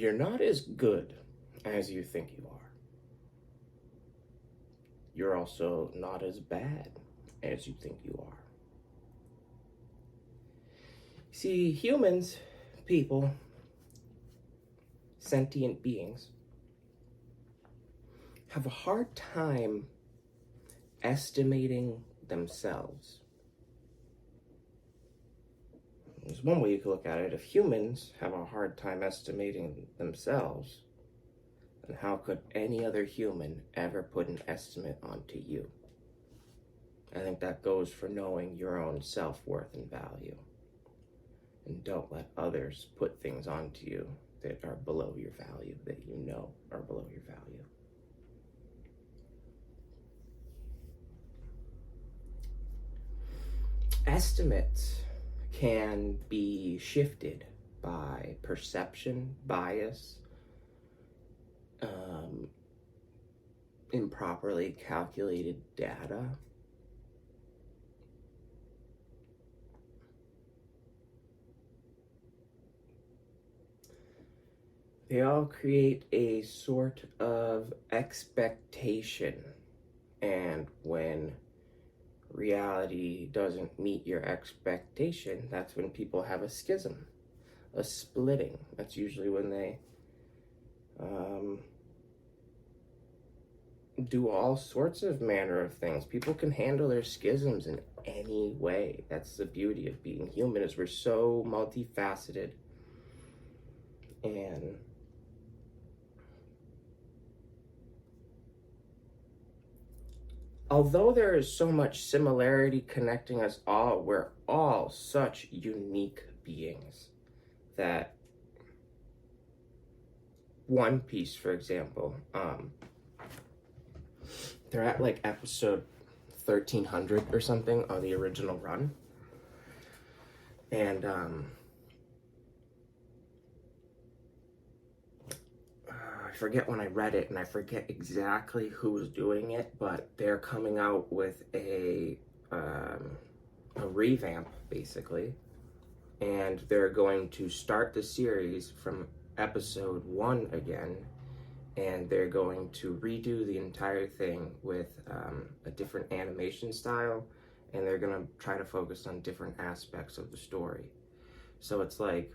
You're not as good as you think you are. You're also not as bad as you think you are. See, humans, people, sentient beings, have a hard time estimating themselves. There's one way you could look at it. If humans have a hard time estimating themselves, then how could any other human ever put an estimate onto you? I think that goes for knowing your own self-worth and value. And don't let others put things onto you that are below your value, that you know are below your value. Estimates can be shifted by perception, bias, improperly calculated data. They all create a sort of expectation, and when reality doesn't meet your expectation, that's when people have a schism, a splitting. That's usually when they do all sorts of manner of things. People can handle their schisms in any way. That's the beauty of being human, is we're so multifaceted. And although there is so much similarity connecting us all, we're all such unique beings that One Piece, for example, they're at like episode 1300 or something on the original run. And I forget when I read it, and I forget exactly who was doing it, but they're coming out with a revamp, basically, and they're going to start the series from episode 1 again, and they're going to redo the entire thing with a different animation style, and they're going to try to focus on different aspects of the story. So it's like,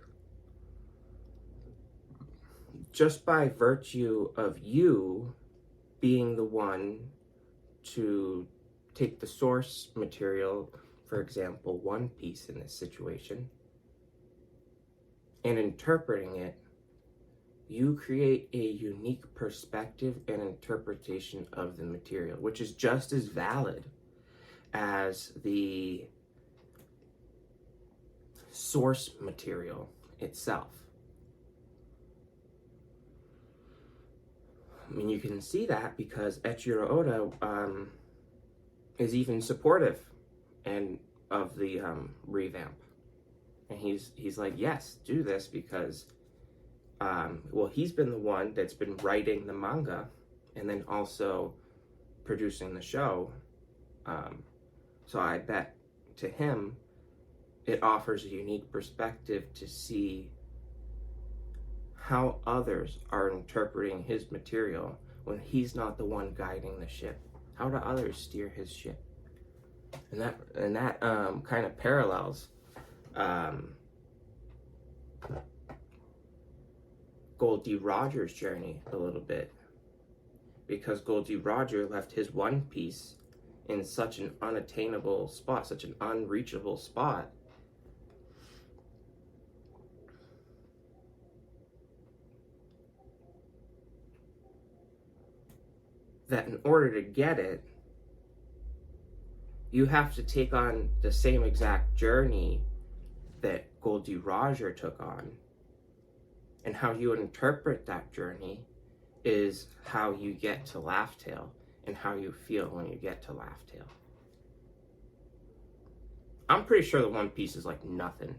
just by virtue of you being the one to take the source material, for example, One Piece in this situation, and interpreting it, you create a unique perspective and interpretation of the material, which is just as valid as the source material itself. I mean, you can see that because Eiichiro Oda is even supportive of the revamp, and he's like, yes, do this, because well, he's been the one that's been writing the manga and then also producing the show, so I bet to him it offers a unique perspective to see how others are interpreting his material when he's not the one guiding the ship. How do others steer his ship? And that kind of parallels Goldie Roger's journey a little bit, because Goldie Roger left his One Piece in such an unattainable spot, such an unreachable spot, that in order to get it, you have to take on the same exact journey that Goldie Roger took on. And how you interpret that journey is how you get to Laugh Tale and how you feel when you get to Laugh Tale. I'm pretty sure the One Piece is like nothing.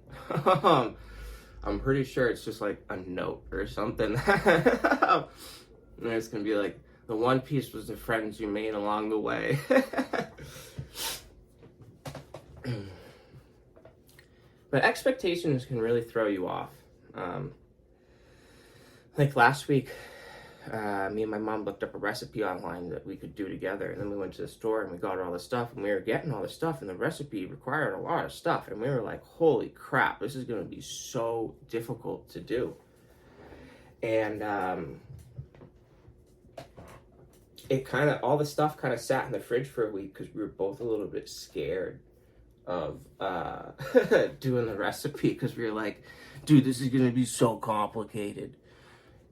I'm pretty sure it's just like a note or something. And it's gonna be like, the One Piece was the friends you made along the way. But expectations can really throw you off. Like last week, me and my mom looked up a recipe online that we could do together, and then we went to the store and we got all the stuff, and we were getting all the stuff, and the recipe required a lot of stuff, and we were like, holy crap, this is going to be so difficult to do. And it kind of, all the stuff kind of sat in the fridge for a week because we were both a little bit scared of doing the recipe, because we were like, dude, this is going to be so complicated.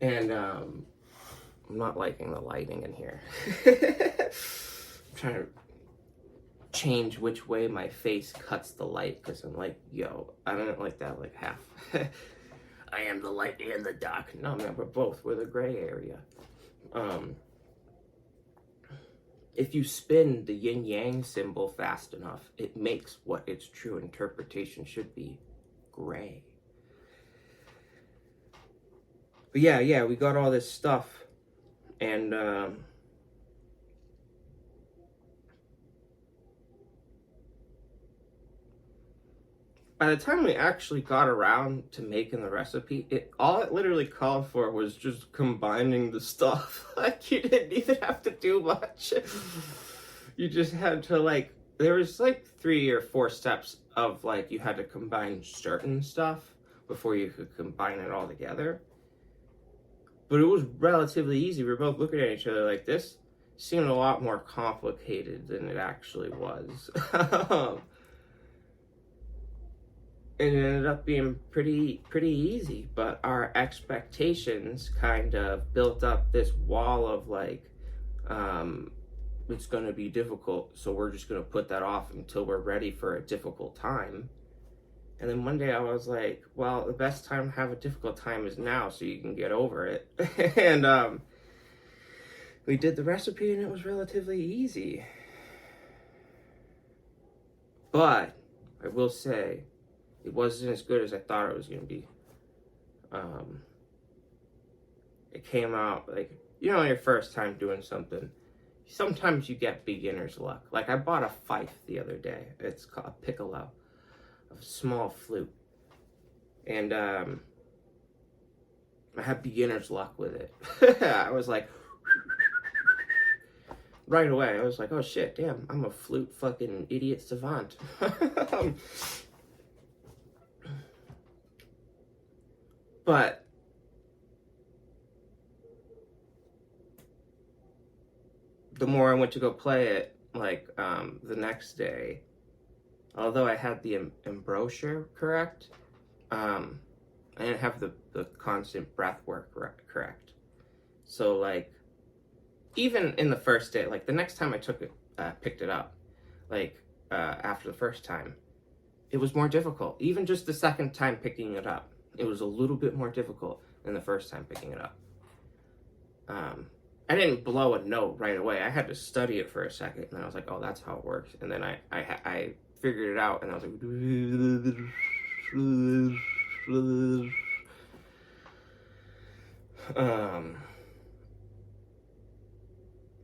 And I'm not liking the lighting in here. I'm trying to change which way my face cuts the light, because I'm like, yo, I don't like that, like half. I am the light and the dark. No, man, we're both. We're the gray area. If you spin the yin-yang symbol fast enough, it makes what its true interpretation should be: gray. But yeah, we got all this stuff, and by the time we actually got around to making the recipe, all it literally called for was just combining the stuff. Like, you didn't even have to do much. You just had to, like, there was like 3 or 4 steps of, like, you had to combine certain stuff before you could combine it all together. But it was relatively easy. We were both looking at each other like, this seemed a lot more complicated than it actually was. It ended up being pretty easy, but our expectations kind of built up this wall of like, it's going to be difficult, so we're just going to put that off until we're ready for a difficult time. And then one day I was like, well, the best time to have a difficult time is now, so you can get over it. And we did the recipe, and it was relatively easy. But I will say, it wasn't as good as I thought it was going to be. It came out like, you know, your first time doing something, sometimes you get beginner's luck. Like, I bought a fife the other day. It's called a piccolo, a small flute. And I had beginner's luck with it. I was like, right away, I was like, oh shit, damn, I'm a flute fucking idiot savant. But the more I went to go play it, like, the next day, although I had the embouchure correct, I didn't have the constant breath work correct. So, like, even in the first day, like, the next time I took it, picked it up, like, after the first time, it was more difficult. Even just the second time picking it up, it was a little bit more difficult than the first time picking it up. I didn't blow a note right away. I had to study it for a second, and then I was like, oh, that's how it works. And then I figured it out, and I was like,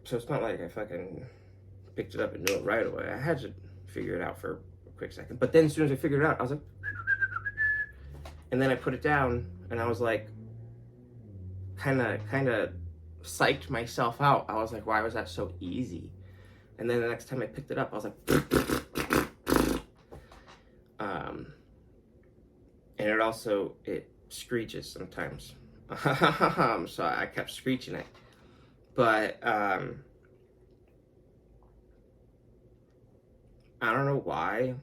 so it's not like I fucking picked it up and knew it right away. I had to figure it out for a quick second. But then as soon as I figured it out, I was like, and then I put it down, and I was like, kind of psyched myself out. I was like, why was that so easy? And then the next time I picked it up, I was like, and it screeches sometimes. So I kept screeching it. But I don't know why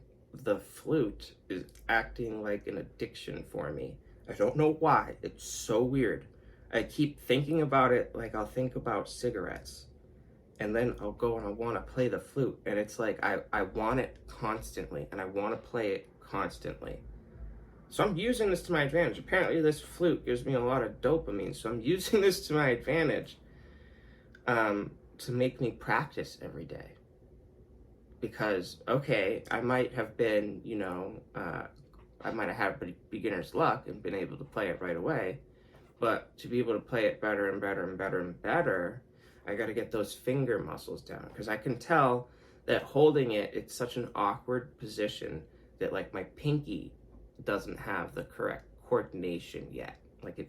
the flute is acting like an addiction for me. I don't know why. It's so weird. I keep thinking about it, like I'll think about cigarettes, and then I'll go and I want to play the flute, and it's like I want it constantly, and I want to play it constantly. So I'm using this to my advantage. Apparently this flute gives me a lot of dopamine, so I'm using this to my advantage to make me practice every day. Because, okay, I might have been, you know, I might have had beginner's luck and been able to play it right away, but to be able to play it better and better and better and better, I got to get those finger muscles down, because I can tell that holding it, it's such an awkward position that, like, my pinky doesn't have the correct coordination yet. Like,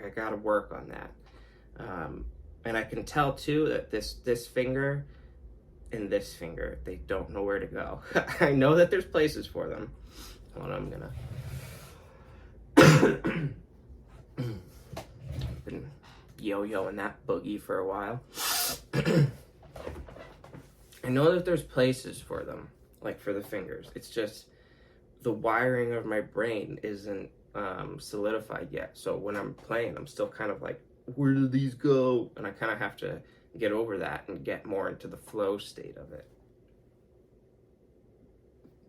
I gotta work on that. And I can tell too that this finger and this finger, they don't know where to go. I know that there's places for them. Hold on, I'm gonna been yo-yoing that boogie for a while. I know that there's places for them, like for the fingers. It's just the wiring of my brain isn't solidified yet. So when I'm playing, I'm still kind of like, where do these go? And I kind of have to get over that and get more into the flow state of it.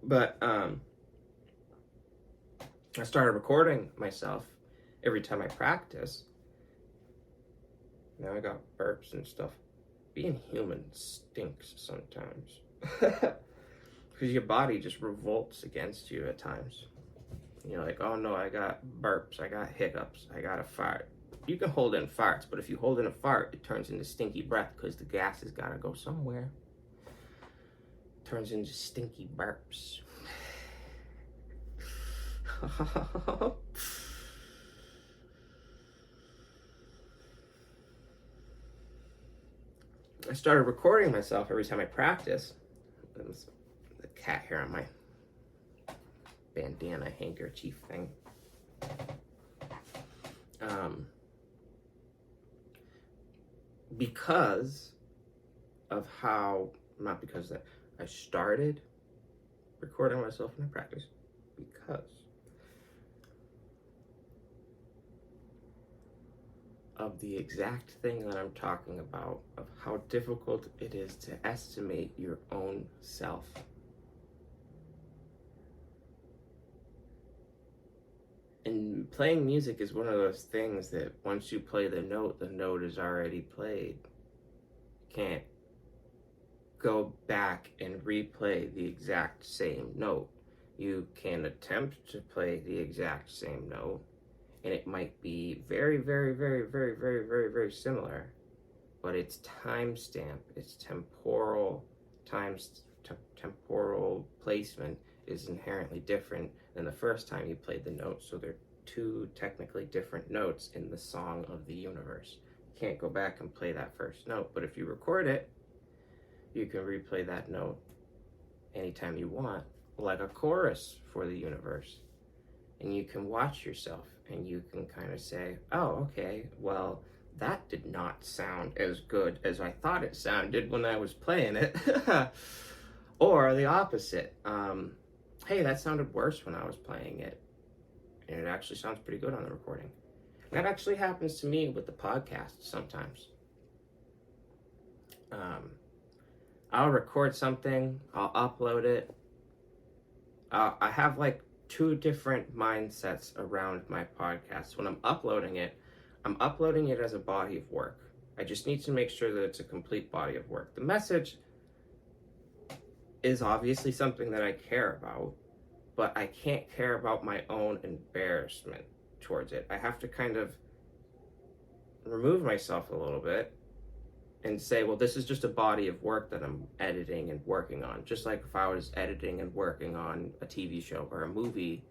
But I started recording myself every time I practice. Now I got burps and stuff. Being human stinks sometimes. Because your body just revolts against you at times. You're like, oh no, I got burps, I got hiccups, I got a fart. You can hold in farts, but if you hold in a fart, it turns into stinky breath because the gas has got to go somewhere. It turns into stinky burps. I started recording myself every time I practice. There's the cat hair on my bandana handkerchief thing. Because of how, not because that I started recording myself in my practice, because of the exact thing that I'm talking about, of how difficult it is to estimate your own self. And playing music is one of those things that once you play the note is already played. You can't go back and replay the exact same note. You can attempt to play the exact same note, and it might be very, very, very, very, very, very, very similar, but its timestamp, its temporal placement is inherently different than the first time you played the note. So they're two technically different notes in the song of the universe. You can't go back and play that first note, but if you record it, you can replay that note anytime you want, like a chorus for the universe. And you can watch yourself and you can kind of say, oh, okay, well, that did not sound as good as I thought it sounded when I was playing it. Or the opposite. Hey, that sounded worse when I was playing it. And it actually sounds pretty good on the recording. That actually happens to me with the podcast sometimes. I'll record something, I'll upload it. I have like two different mindsets around my podcast. When I'm uploading it as a body of work. I just need to make sure that it's a complete body of work. The message is obviously something that I care about, but I can't care about my own embarrassment towards it. I have to kind of remove myself a little bit and say, well, this is just a body of work that I'm editing and working on. Just like if I was editing and working on a TV show or a movie,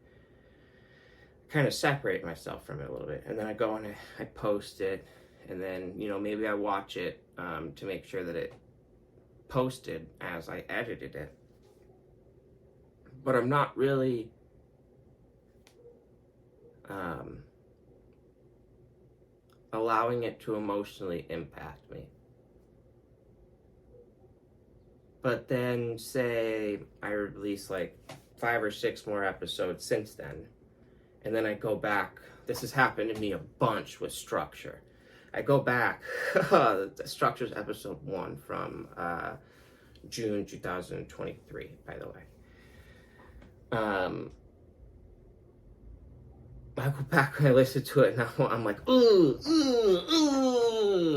kind of separate myself from it a little bit. And then I go and I post it, and then, maybe I watch it to make sure that it posted as I edited it. But I'm not really allowing it to emotionally impact me. But then, say I release like 5 or 6 more episodes since then, and then I go back. This has happened to me a bunch with Structure. I go back, the Structure's episode 1 from June 2023, by the way. I go back and I listen to it, and I'm like, ooh,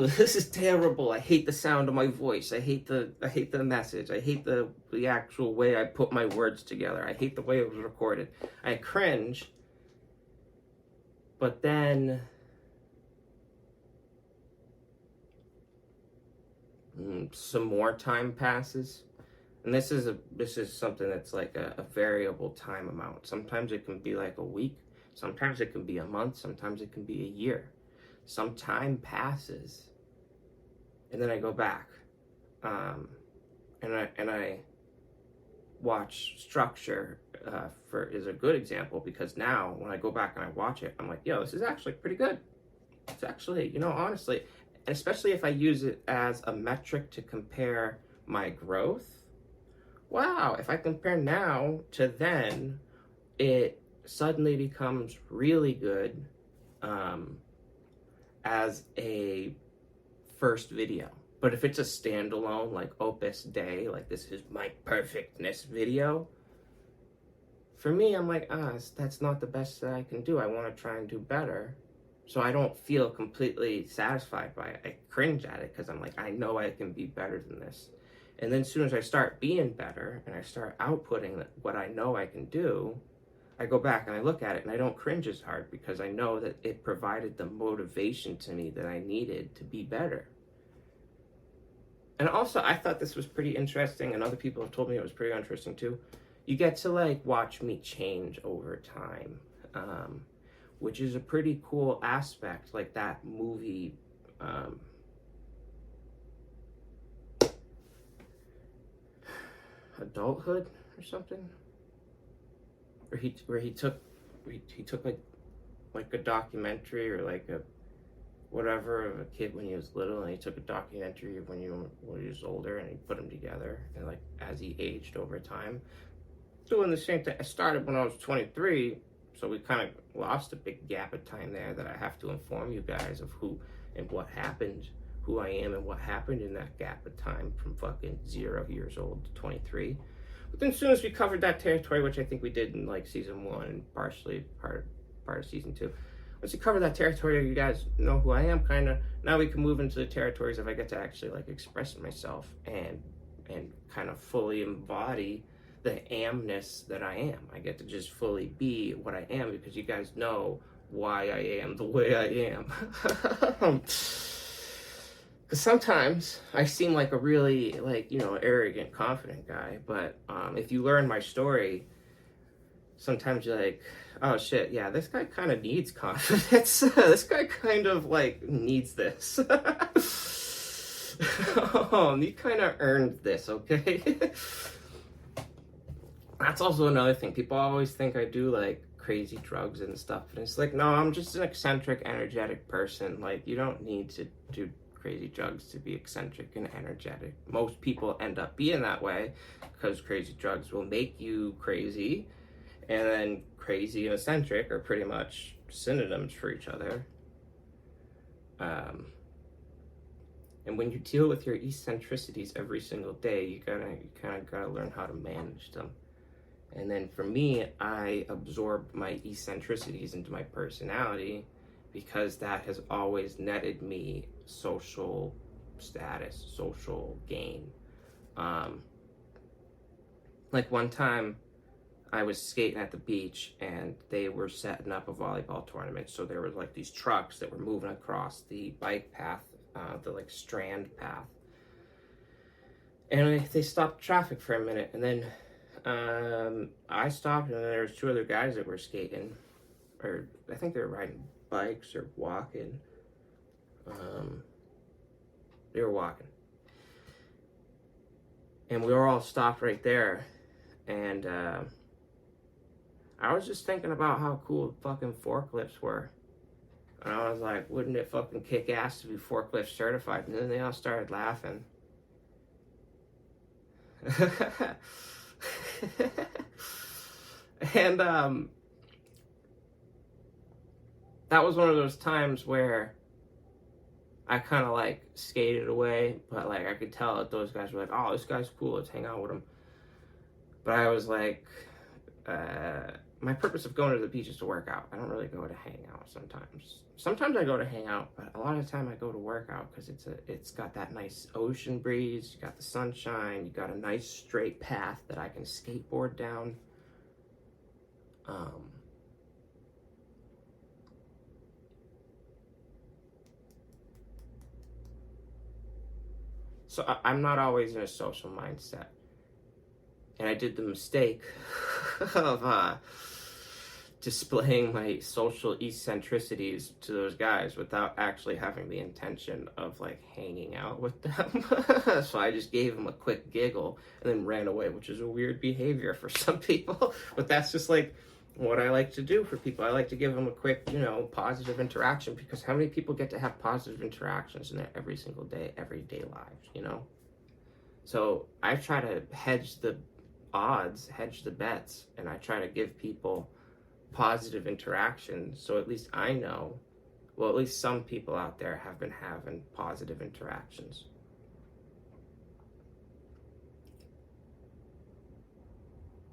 this is terrible. I hate the sound of my voice. I hate the message. I hate the actual way I put my words together. I hate the way it was recorded. I cringe. But then some more time passes. And this is something that's like a variable time amount. Sometimes it can be like a week. Sometimes it can be a month. Sometimes it can be a year. some time passes, and then I go back, and I watch Structure is a good example, because now when I go back and I watch it, I'm like, yo, this is actually pretty good. It's actually, honestly, and especially if I use it as a metric to compare my growth. Wow, if I compare now to then, it suddenly becomes really good as a first video. But if it's a standalone, like Opus Dei, like this is my perfectness video, for me, I'm like, that's not the best that I can do. I want to try and do better. So I don't feel completely satisfied by it. I cringe at it because I'm like, I know I can be better than this. And then as soon as I start being better and I start outputting what I know I can do, I go back and I look at it and I don't cringe as hard, because I know that it provided the motivation to me that I needed to be better. And also, I thought this was pretty interesting, and other people have told me it was pretty interesting too. You get to like watch me change over time, which is a pretty cool aspect, like that movie, Adulthood or something, where he took like a documentary, or like a whatever, of a kid when he was little, and he took a documentary of when he was older, and he put them together, and like as he aged over time, doing the same thing. I started when I was 23, so we kind of lost a big gap of time there that I have to inform you guys of who and what happened, who I am and what happened in that gap of time from fucking 0 years old to 23. But then as soon as we covered that territory, which I think we did in like season 1 and partially part of season 2, once you cover that territory, you guys know who I am, kind of. Now we can move into the territories if I get to actually like express myself and kind of fully embody the amness that I am. I get to just fully be what I am, because you guys know why I am the way I am. Because sometimes I seem like a really, like, arrogant, confident guy, but if you learn my story, sometimes you're like, oh shit, yeah, this guy kind of needs confidence. This guy kind of like needs this. You kind of earned this, okay? That's also another thing. People always think I do like crazy drugs and stuff, and it's like, no, I'm just an eccentric, energetic person. Like, you don't need to do crazy drugs to be eccentric and energetic. Most people end up being that way because crazy drugs will make you crazy, and then crazy and eccentric are pretty much synonyms for each other. And when you deal with your eccentricities every single day, you kind of gotta learn how to manage them. And then for me, I absorb my eccentricities into my personality, because that has always netted me social status, social gain. Like one time, I was skating at the beach, and they were setting up a volleyball tournament. So there were like these trucks that were moving across the bike path, the like strand path. And they stopped traffic for a minute, and then I stopped, and then there was 2 other guys that were skating, or I think they were riding bikes or walking. They were walking. And we were all stopped right there, and I was just thinking about how cool fucking forklifts were. And I was like, wouldn't it fucking kick ass to be forklift certified? And then they all started laughing. And that was one of those times where I kind of like skated away, but like I could tell that those guys were like, oh, this guy's cool, let's hang out with him. But I was like, my purpose of going to the beach is to work out. I don't really go to hang out sometimes. Sometimes I go to hang out, but a lot of the time I go to work out, because it's got that nice ocean breeze, you got the sunshine, you got a nice straight path that I can skateboard down. So I'm not always in a social mindset. And I did the mistake of displaying my social eccentricities to those guys without actually having the intention of like hanging out with them. So I just gave them a quick giggle and then ran away, which is a weird behavior for some people, but that's just like what I like to do for people. I like to give them a quick, positive interaction, because how many people get to have positive interactions in their every single day, everyday lives, So I try to hedge the odds, hedge the bets, and I try to give people positive interactions, so at least I know, well, at least some people out there have been having positive interactions.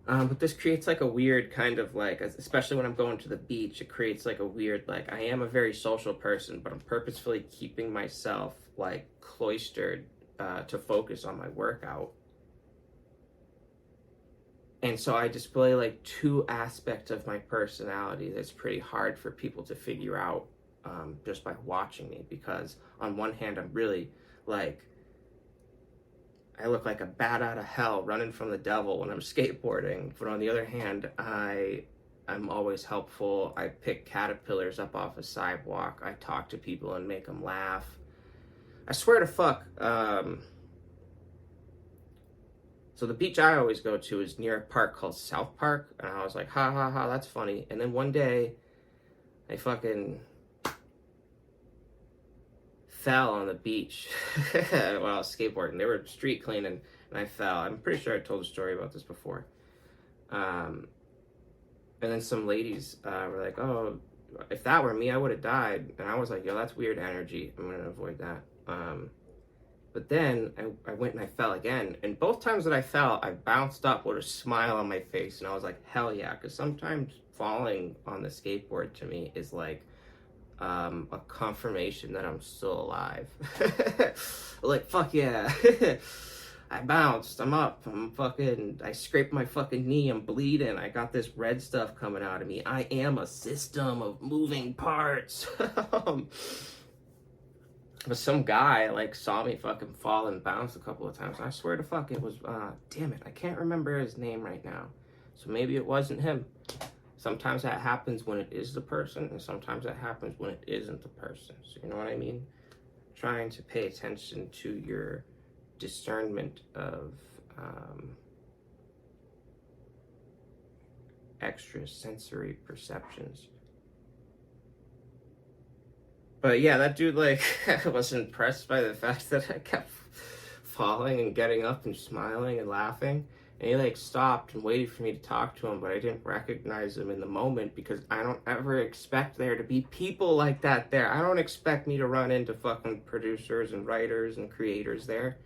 But this creates like a weird kind of like, especially when I'm going to the beach, it creates like a weird, like, I am a very social person, but I'm purposefully keeping myself like cloistered to focus on my workout. And so I display like two aspects of my personality that's pretty hard for people to figure out just by watching me. Because on one hand, I'm really like, I look like a bat out of hell running from the devil when I'm skateboarding. But on the other hand, I'm always helpful. I pick caterpillars up off a sidewalk. I talk to people and make them laugh. I swear to fuck, so the beach I always go to is near a park called South Park, and I was like, ha ha ha, that's funny. And then one day, I fucking fell on the beach while I was skateboarding. They were street cleaning, and I fell. I'm pretty sure I told a story about this before. And then some ladies were like, oh, if that were me, I would have died. And I was like, yo, that's weird energy. I'm going to avoid that. But then I went and I fell again. And both times that I fell, I bounced up with a smile on my face. And I was like, hell yeah. Because sometimes falling on the skateboard to me is like a confirmation that I'm still alive. Like, fuck yeah. I bounced. I'm up. I scraped my fucking knee. I'm bleeding. I got this red stuff coming out of me. I am a system of moving parts. But some guy like saw me fucking fall and bounce a couple of times. I swear to fuck it was, damn it, I can't remember his name right now. So maybe it wasn't him. Sometimes that happens when it is the person, and sometimes that happens when it isn't the person. So you know what I mean? Trying to pay attention to your discernment of extrasensory perceptions. But yeah, that dude, like, I was impressed by the fact that I kept falling and getting up and smiling and laughing. And he, like, stopped and waited for me to talk to him, but I didn't recognize him in the moment because I don't ever expect there to be people like that there. I don't expect me to run into fucking producers and writers and creators there.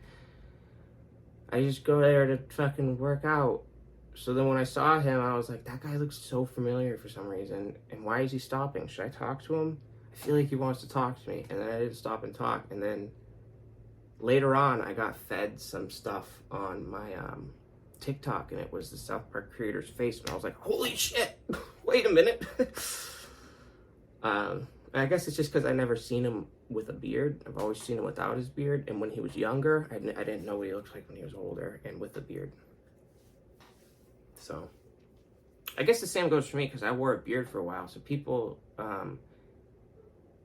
I just go there to fucking work out. So then when I saw him, I was like, that guy looks so familiar for some reason. And why is he stopping? Should I talk to him? I feel like he wants to talk to me. And then I didn't stop and talk. And then later on, I got fed some stuff on my TikTok, and it was the South Park creator's face. And I was like, holy shit, wait a minute. I guess it's just because I never seen him with a beard. I've always seen him without his beard. And when he was younger, I didn't know what he looked like when he was older and with a beard. So I guess the same goes for me because I wore a beard for a while. So people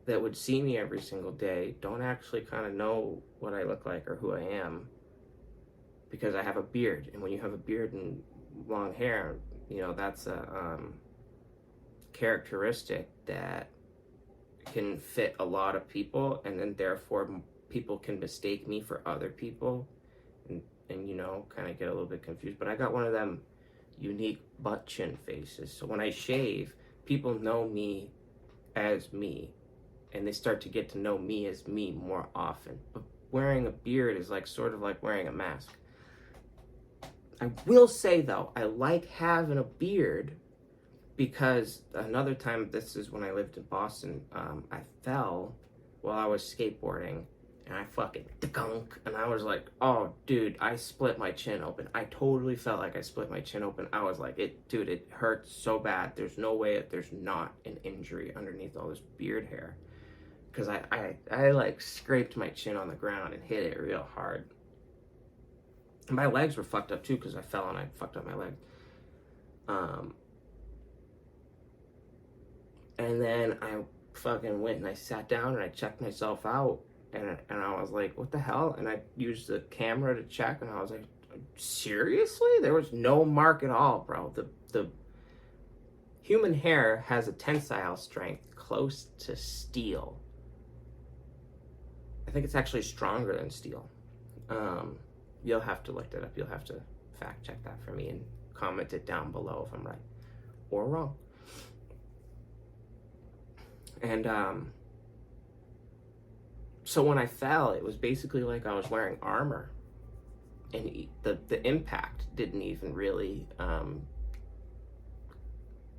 that would see me every single day don't actually kind of know what I look like or who I am because I have a beard. And when you have a beard and long hair, that's a characteristic that can fit a lot of people, and then therefore people can mistake me for other people and kind of get a little bit confused. But I got one of them unique butt chin faces. So when I shave, people know me as me, and they start to get to know me as me more often. But wearing a beard is like sort of like wearing a mask. I will say though, I like having a beard because another time, this is when I lived in Boston, I fell while I was skateboarding and I fucking dunk, and I was like, oh dude, I split my chin open. I totally felt like I split my chin open. I was like, it hurts so bad. There's no way that there's not an injury underneath all this beard hair. Because I like scraped my chin on the ground and hit it real hard. And my legs were fucked up too because I fell and I fucked up my leg. And then I fucking went and I sat down and I checked myself out, and I was like, what the hell? And I used the camera to check, and I was like, seriously? There was no mark at all, bro. The human hair has a tensile strength close to steel. I think it's actually stronger than steel. You'll have to look that up. You'll have to fact check that for me and comment it down below if I'm right or wrong. And so when I fell, it was basically like I was wearing armor, and the impact didn't even really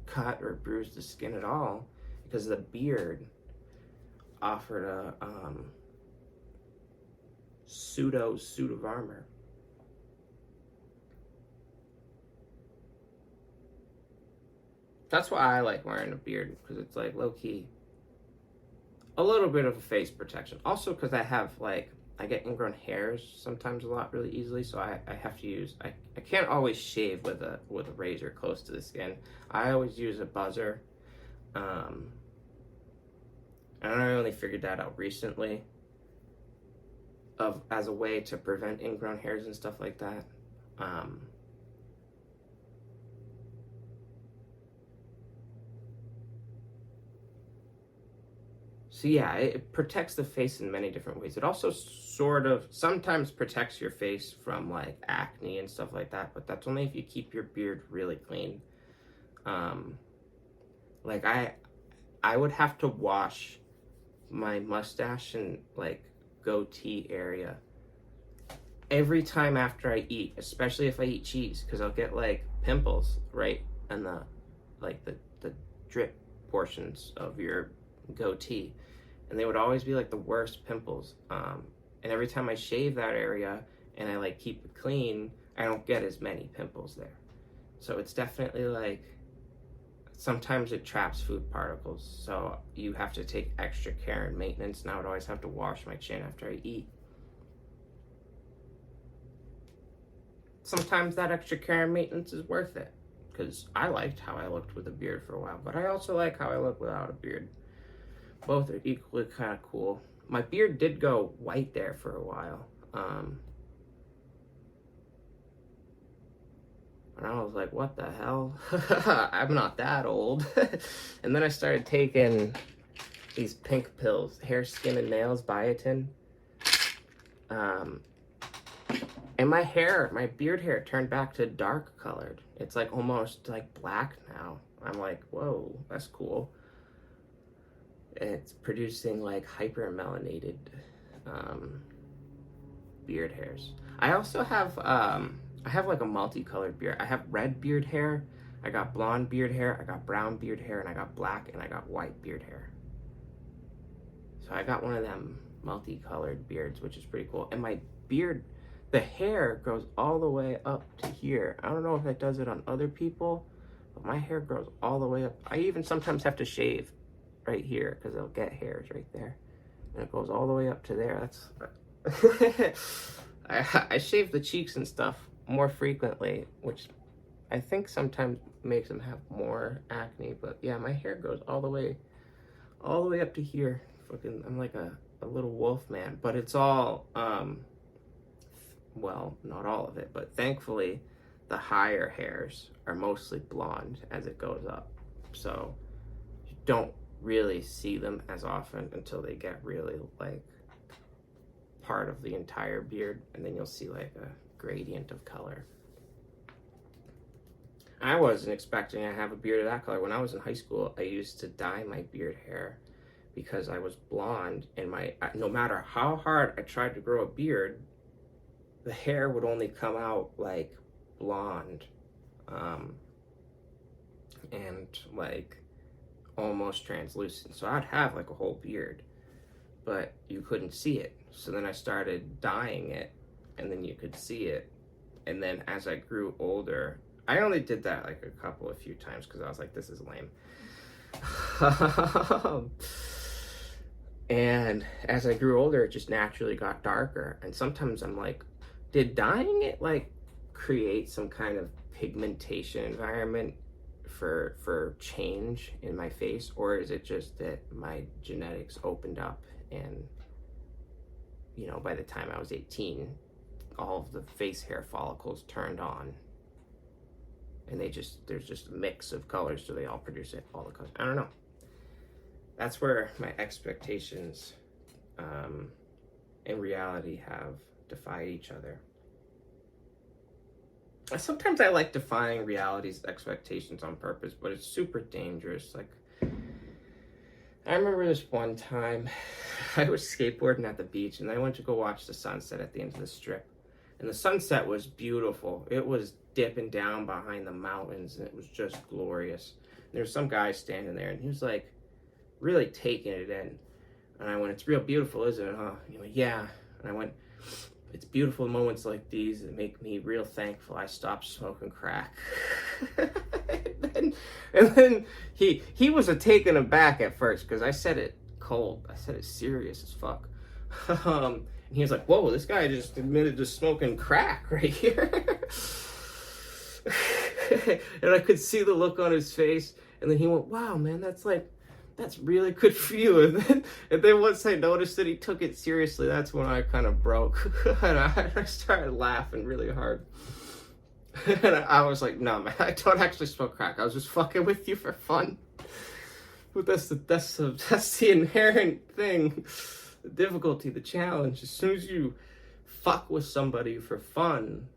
cut or bruise the skin at all, because the beard offered a pseudo suit of armor. That's why I like wearing a beard, because it's like low-key a little bit of a face protection. Also because I get ingrown hairs sometimes a lot really easily, so I have to use, I can't always shave with a razor close to the skin. I always use a buzzer. And I only figured that out recently as a way to prevent ingrown hairs and stuff like that. So yeah, it protects the face in many different ways. It also sort of sometimes protects your face from like acne and stuff like that, but that's only if you keep your beard really clean. Like I would have to wash my mustache and like goatee area every time after I eat, especially if I eat cheese, because I'll get like pimples right in the drip portions of your goatee, and they would always be like the worst pimples. And every time I shave that area and I like keep it clean, I don't get as many pimples there. So it's definitely like sometimes it traps food particles, so you have to take extra care and maintenance, and I would always have to wash my chin after I eat. Sometimes that extra care and maintenance is worth it, because I liked how I looked with a beard for a while, but I also like how I look without a beard. Both are equally kind of cool. My beard did go white there for a while. And I was like, what the hell? I'm not that old. And then I started taking these pink pills, hair, skin, and nails, biotin. And my beard hair turned back to dark colored. It's like almost like black now. I'm like, whoa, that's cool. It's producing like hypermelanated beard hairs. I also have I have like a multicolored beard. I have red beard hair, I got blonde beard hair, I got brown beard hair, and I got black and I got white beard hair. So I got one of them multicolored beards, which is pretty cool. And my beard, the hair grows all the way up to here. I don't know if it does it on other people, but my hair grows all the way up. I even sometimes have to shave right here because I'll get hairs right there. And it goes all the way up to there. That's I shave the cheeks and stuff more frequently, which I think sometimes makes them have more acne. But yeah, my hair goes all the way up to here. Fucking, I'm like a little wolf man. But it's all well, not all of it, but thankfully the higher hairs are mostly blonde as it goes up. So you don't really see them as often until they get really like part of the entire beard, and then you'll see like a gradient of color. I wasn't expecting to have a beard of that color. When I was in high school, I used to dye my beard hair because I was blonde, and no matter how hard I tried to grow a beard, the hair would only come out like blonde, and like almost translucent. So I'd have like a whole beard, but you couldn't see it. So then I started dyeing it, and then you could see it. And then as I grew older, I only did that like a few times because I was like, this is lame. And as I grew older, it just naturally got darker. And sometimes I'm like, did dyeing it like create some kind of pigmentation environment for change in my face, or is it just that my genetics opened up and, you know, by the time I was 18, all of the face hair follicles turned on, and there's just a mix of colors, so they all produce it, all the colors. I don't know. That's where my expectations and reality have defied each other. Sometimes I like defying reality's expectations on purpose, but it's super dangerous. Like, I remember this one time I was skateboarding at the beach, and I went to go watch the sunset at the end of the strip. And the sunset was beautiful. It was dipping down behind the mountains, and it was just glorious. There was some guy standing there, and he was like really taking it in. And I went, "It's real beautiful, isn't it, huh?" And he went, "Yeah." And I went, "It's beautiful moments like these that make me real thankful I stopped smoking crack." and then he was taken aback at first, because I said it cold. I said it serious as fuck. And he was like, "Whoa, this guy just admitted to smoking crack right here." And I could see the look on his face. And then he went, "Wow, man, that's really good for you." And then once I noticed that he took it seriously, that's when I kind of broke. And I started laughing really hard. And I was like, "No, man, I don't actually smoke crack. I was just fucking with you for fun." But that's the inherent thing, the difficulty, the challenge. As soon as you fuck with somebody for fun,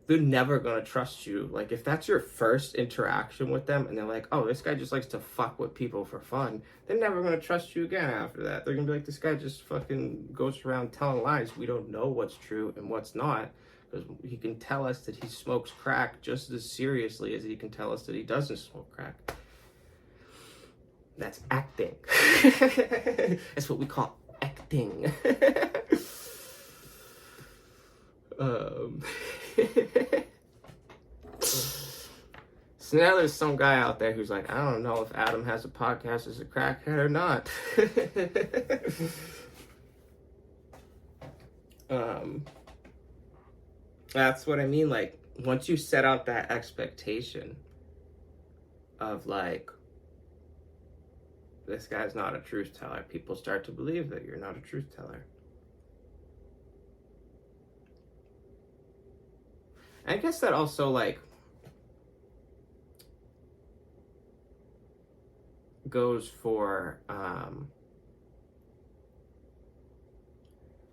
they're never gonna trust you. Like, if that's your first interaction with them and they're like, "Oh, this guy just likes to fuck with people for fun," they're never gonna trust you again after that. They're gonna be like, "This guy just fucking goes around telling lies. We don't know what's true and what's not, because he can tell us that he smokes crack just as seriously as he can tell us that he doesn't smoke crack." That's acting. That's what we call acting. So now there's some guy out there who's like, "I don't know if Adam has a podcast as a crackhead or not." That's what I mean. Like, once you set out that expectation of like, this guy's not a truth teller, people start to believe that you're not a truth teller. I guess that also, like, goes for,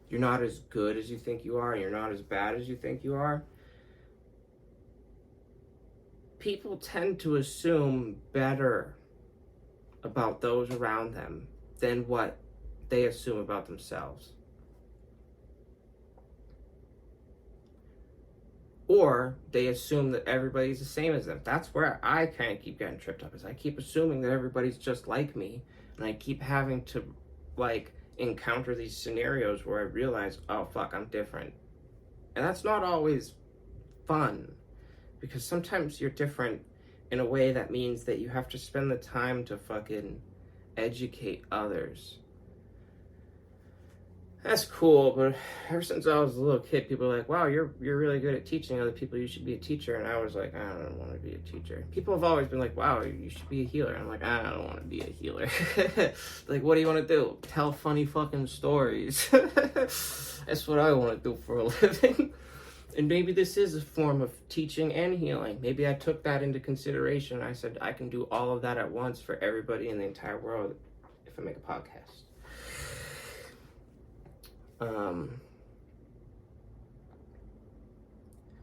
you're not as good as you think you are, and you're not as bad as you think you are. People tend to assume better about those around them than what they assume about themselves. Or they assume that everybody's the same as them. That's where I kind of keep getting tripped up, is I keep assuming that everybody's just like me, and I keep having to, like, encounter these scenarios where I realize, oh fuck, I'm different. And that's not always fun, because sometimes you're different in a way that means that you have to spend the time to fucking educate others. That's cool, but ever since I was a little kid, people were like, "Wow, you're really good at teaching other people. You should be a teacher." And I was like, "I don't want to be a teacher." People have always been like, "Wow, you should be a healer." I'm like, "I don't want to be a healer." Like, what do you want to do? Tell funny fucking stories. That's what I want to do for a living. And maybe this is a form of teaching and healing. Maybe I took that into consideration. I said, I can do all of that at once for everybody in the entire world if I make a podcast.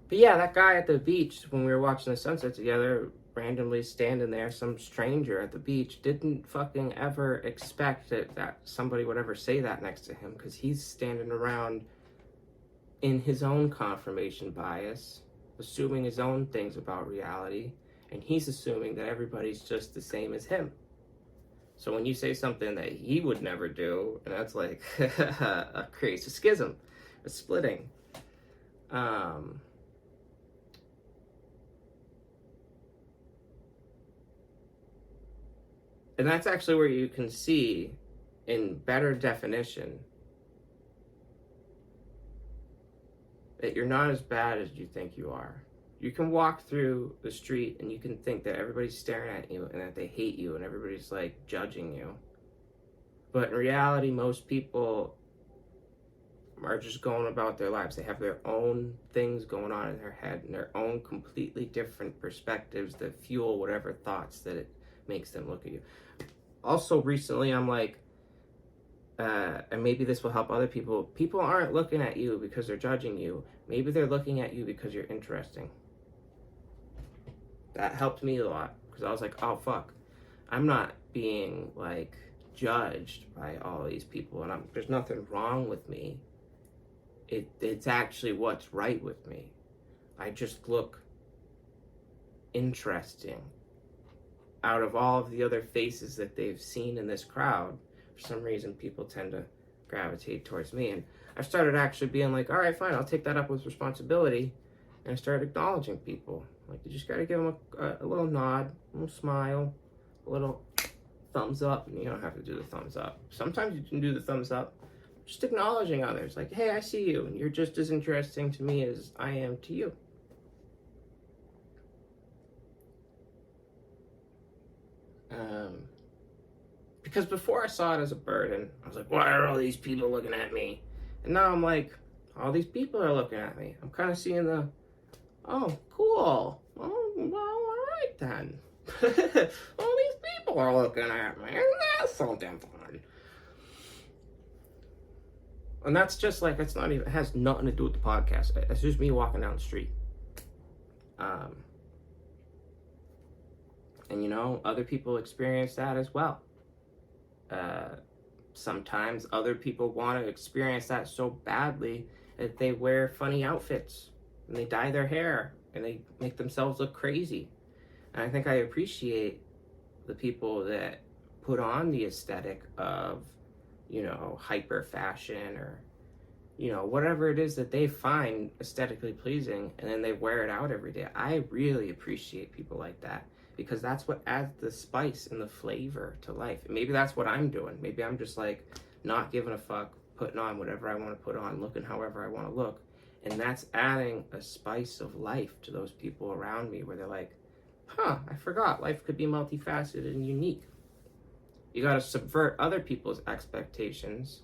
But yeah, that guy at the beach, when we were watching the sunset together, randomly standing there, some stranger at the beach, didn't fucking ever expect that somebody would ever say that next to him, because he's standing around in his own confirmation bias, assuming his own things about reality, and he's assuming that everybody's just the same as him. So when you say something that he would never do, and that's like, creates a schism, a splitting. And that's actually where you can see, in better definition, that you're not as bad as you think you are. You can walk through the street and you can think that everybody's staring at you and that they hate you and everybody's like judging you. But in reality, most people are just going about their lives. They have their own things going on in their head and their own completely different perspectives that fuel whatever thoughts that it makes them look at you. Also, recently, I'm like, and maybe this will help other people. People aren't looking at you because they're judging you. Maybe they're looking at you because you're interesting. That helped me a lot because I was like, oh, fuck. I'm not being, like, judged by all these people, and there's nothing wrong with me. It's actually what's right with me. I just look interesting. Out of all of the other faces that they've seen in this crowd, for some reason people tend to gravitate towards me. And I started actually being like, all right, fine, I'll take that up with responsibility. And I started acknowledging people. Like, you just gotta give them a little nod, a little smile, a little thumbs up. And you don't have to do the thumbs up. Sometimes you can do the thumbs up. Just acknowledging others. Like, hey, I see you, and you're just as interesting to me as I am to you. Because before I saw it as a burden, I was like, why are all these people looking at me? And now I'm like, all these people are looking at me. I'm kind of seeing oh, cool. Oh, well, all right then. All these people are looking at me. That's so damn fun. And that's just like, it has nothing to do with the podcast. It's just me walking down the street. And you know, other people experience that as well. Sometimes other people want to experience that so badly that they wear funny outfits and they dye their hair and they make themselves look crazy. And I think I appreciate the people that put on the aesthetic of, you know, hyper fashion or, you know, whatever it is that they find aesthetically pleasing, and then they wear it out every day. I really appreciate people like that, because that's what adds the spice and the flavor to life. And maybe that's what I'm doing. Maybe I'm just like not giving a fuck, putting on whatever I want to put on, looking however I want to look. And that's adding a spice of life to those people around me, where they're like, huh, I forgot life could be multifaceted and unique. You got to subvert other people's expectations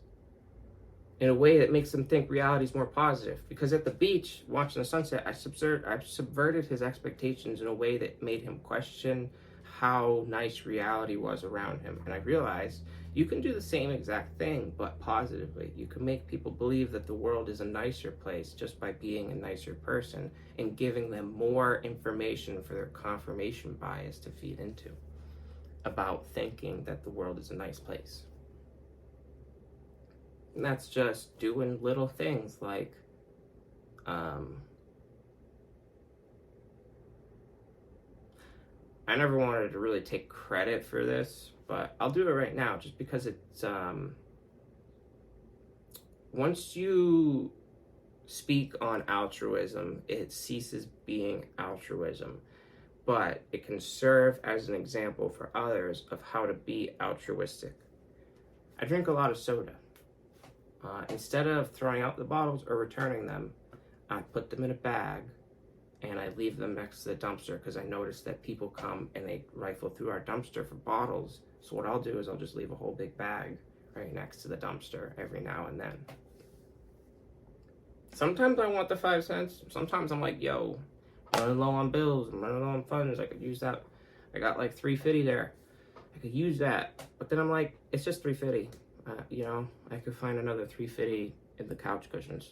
in a way that makes them think reality is more positive. Because at the beach, watching the sunset, I subverted his expectations in a way that made him question how nice reality was around him. And I realized you can do the same exact thing, but positively. You can make people believe that the world is a nicer place just by being a nicer person and giving them more information for their confirmation bias to feed into about thinking that the world is a nice place. And that's just doing little things like I never wanted to really take credit for this, but I'll do it right now just because it's once you speak on altruism, it ceases being altruism, but it can serve as an example for others of how to be altruistic. I drink a lot of soda. Instead of throwing out the bottles or returning them, I put them in a bag and I leave them next to the dumpster, because I notice that people come and they rifle through our dumpster for bottles. So what I'll do is I'll just leave a whole big bag right next to the dumpster every now and then. Sometimes I want the 5 cents. Sometimes I'm like, yo, I'm running low on bills, I'm running low on funds, I could use that. I got like $3.50 there. I could use that. But then I'm like, it's just $3.50. You know, I could find another $3.50 in the couch cushions.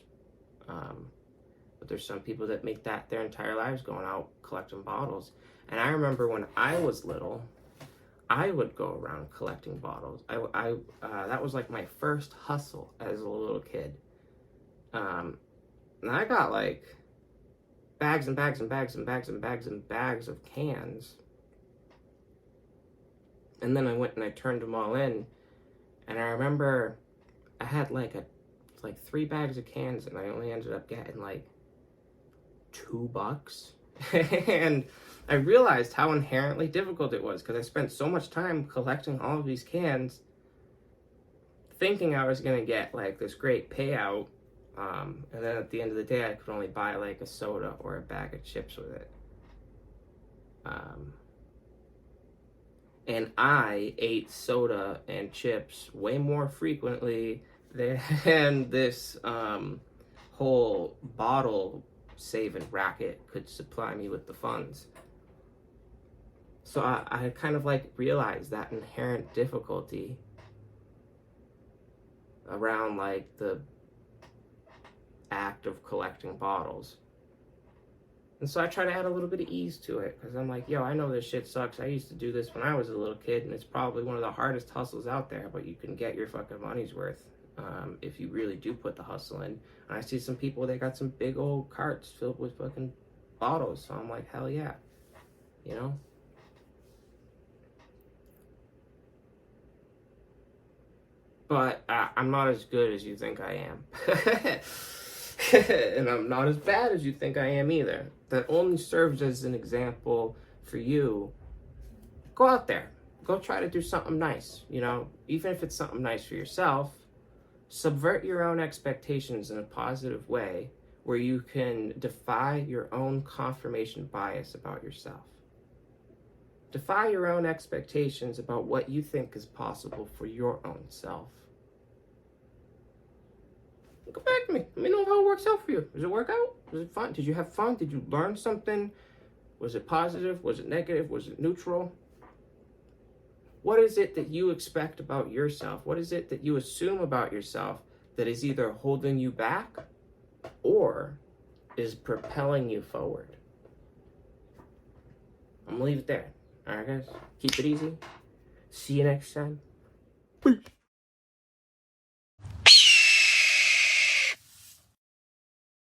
But there's some people that make that their entire lives, going out collecting bottles. And I remember when I was little, I would go around collecting bottles. That was like my first hustle as a little kid. And I got like bags and bags and bags and bags and bags and bags of cans. And then I went and I turned them all in. And I remember I had like 3 bags of cans, and I only ended up getting like $2. And I realized how inherently difficult it was, because I spent so much time collecting all of these cans, thinking I was going to get like this great payout And then at the end of the day, I could only buy like a soda or a bag of chips with it. And I ate soda and chips way more frequently than this whole bottle saving racket could supply me with the funds. So I kind of like realized that inherent difficulty around like the act of collecting bottles. And so I try to add a little bit of ease to it, because I'm like, yo, I know this shit sucks. I used to do this when I was a little kid, and it's probably one of the hardest hustles out there, but you can get your fucking money's worth if you really do put the hustle in. And I see some people, they got some big old carts filled with fucking bottles, so I'm like, hell yeah, you know? But I'm not as good as you think I am. And I'm not as bad as you think I am either. That only serves as an example for you. Go out there. Go try to do something nice. You know, even if it's something nice for yourself, subvert your own expectations in a positive way where you can defy your own confirmation bias about yourself. Defy your own expectations about what you think is possible for your own self. Go back to me. Let me know how it works out for you. Does it work out? Was it fun? Did you have fun? Did you learn something? Was it positive? Was it negative? Was it neutral? What is it that you expect about yourself? What is it that you assume about yourself that is either holding you back or is propelling you forward? I'm gonna leave it there. All right, guys? Keep it easy. See you next time. Peace.